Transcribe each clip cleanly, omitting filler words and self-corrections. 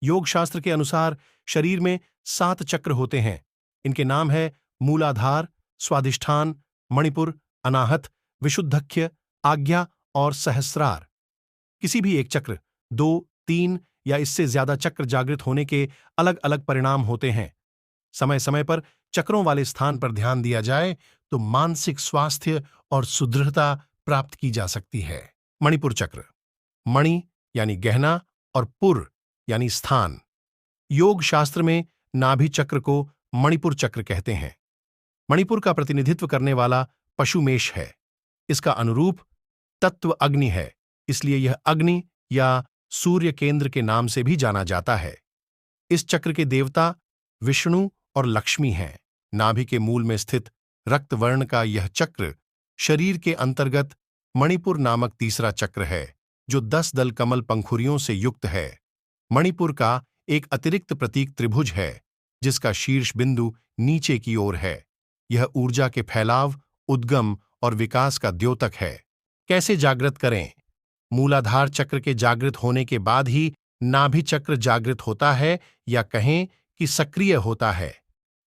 योग शास्त्र के अनुसार शरीर में 7 चक्र होते हैं। इनके नाम है मूलाधार, स्वाधिष्ठान, मणिपुर, अनाहत, विशुद्धख्य, आज्ञा और सहस्रार। किसी भी एक चक्र, 2, 3 या इससे ज्यादा चक्र जागृत होने के अलग अलग परिणाम होते हैं। समय समय पर चक्रों वाले स्थान पर ध्यान दिया जाए तो मानसिक स्वास्थ्य और सुदृढ़ता प्राप्त की जा सकती है। मणिपुर चक्र, मणि यानी गहना और पुर यानी स्थान। योग शास्त्र में नाभि चक्र को मणिपुर चक्र कहते हैं। मणिपुर का प्रतिनिधित्व करने वाला पशु मेष है। इसका अनुरूप तत्व अग्नि है, इसलिए यह अग्नि या सूर्य केंद्र के नाम से भी जाना जाता है। इस चक्र के देवता विष्णु और लक्ष्मी हैं। नाभि के मूल में स्थित रक्त वर्ण का यह चक्र शरीर के अंतर्गत मणिपुर नामक तीसरा चक्र है, जो 10 दल कमल पंखुड़ियों से युक्त है। मणिपुर का एक अतिरिक्त प्रतीक त्रिभुज है, जिसका शीर्ष बिंदु नीचे की ओर है। यह ऊर्जा के फैलाव, उद्गम और विकास का द्योतक है। कैसे जागृत करें? मूलाधार चक्र के जागृत होने के बाद ही नाभि चक्र जागृत होता है या कहें कि सक्रिय होता है।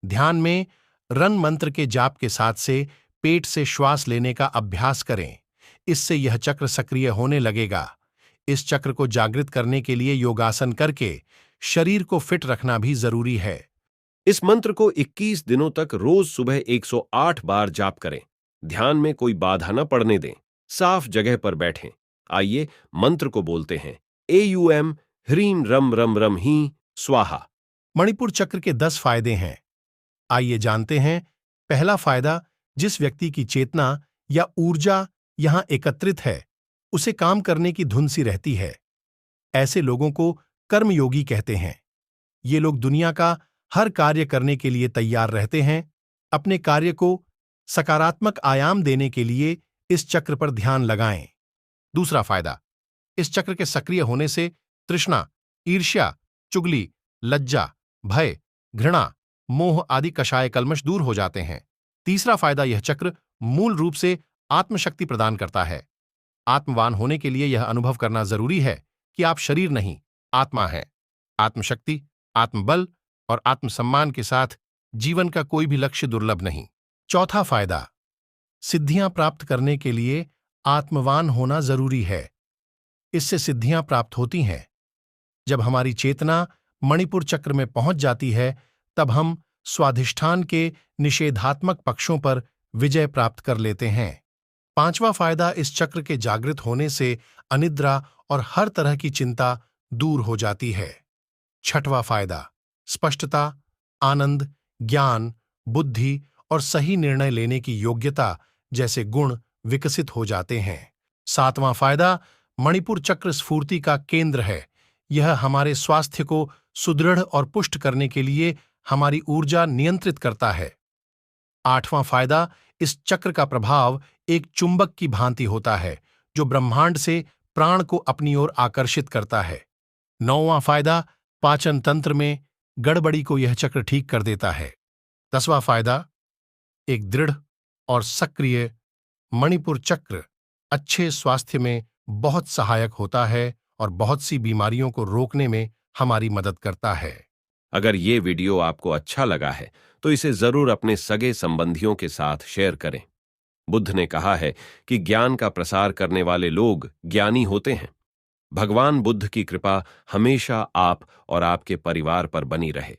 ध्यान में रन मंत्र के जाप के साथ से पेट से श्वास लेने का अभ्यास करें। इससे यह चक्र सक्रिय होने लगेगा। इस चक्र को जागृत करने के लिए योगासन करके शरीर को फिट रखना भी जरूरी है। इस मंत्र को 21 दिनों तक रोज सुबह 108 बार जाप करें। ध्यान में कोई बाधा न पड़ने दें। साफ जगह पर बैठें। आइए मंत्र को बोलते हैं। AUM ह्रीम रम रम रम ही स्वाहा। मणिपुर चक्र के 10 फायदे हैं। आइए जानते हैं। पहला फायदा, जिस व्यक्ति की चेतना या ऊर्जा यहां एकत्रित है, उसे काम करने की धुन सी रहती है। ऐसे लोगों को कर्मयोगी कहते हैं। ये लोग दुनिया का हर कार्य करने के लिए तैयार रहते हैं। अपने कार्य को सकारात्मक आयाम देने के लिए इस चक्र पर ध्यान लगाएं। दूसरा फायदा, इस चक्र के सक्रिय होने से तृष्णा, ईर्ष्या, चुगली, लज्जा, भय, घृणा, मोह आदि कषाय कल्मष दूर हो जाते हैं। तीसरा फायदा, यह चक्र मूल रूप से आत्मशक्ति प्रदान करता है। आत्मवान होने के लिए यह अनुभव करना जरूरी है कि आप शरीर नहीं, आत्मा है। आत्मशक्ति, आत्मबल और आत्मसम्मान के साथ जीवन का कोई भी लक्ष्य दुर्लभ नहीं। चौथा फायदा, सिद्धियां प्राप्त करने के लिए आत्मवान होना जरूरी है। इससे सिद्धियां प्राप्त होती हैं। जब हमारी चेतना मणिपुर चक्र में पहुंच जाती है, तब हम स्वाधिष्ठान के निषेधात्मक पक्षों पर विजय प्राप्त कर लेते हैं। पांचवा फायदा, इस चक्र के जागृत होने से अनिद्रा और हर तरह की चिंता दूर हो जाती है। छठवां फायदा, स्पष्टता, आनंद, ज्ञान, बुद्धि और सही निर्णय लेने की योग्यता जैसे गुण विकसित हो जाते हैं। सातवां फायदा, मणिपुर चक्र स्फूर्ति का केंद्र है। यह हमारे स्वास्थ्य को सुदृढ़ और पुष्ट करने के लिए हमारी ऊर्जा नियंत्रित करता है। आठवां फायदा, इस चक्र का प्रभाव एक चुंबक की भांति होता है, जो ब्रह्मांड से प्राण को अपनी ओर आकर्षित करता है। नौवां फायदा, पाचन तंत्र में गड़बड़ी को यह चक्र ठीक कर देता है। 10वां फायदा, एक दृढ़ और सक्रिय मणिपुर चक्र अच्छे स्वास्थ्य में बहुत सहायक होता है और बहुत सी बीमारियों को रोकने में हमारी मदद करता है। अगर ये वीडियो आपको अच्छा लगा है तो इसे जरूर अपने सगे संबंधियों के साथ शेयर करें। बुद्ध ने कहा है कि ज्ञान का प्रसार करने वाले लोग ज्ञानी होते हैं। भगवान बुद्ध की कृपा हमेशा आप और आपके परिवार पर बनी रहे।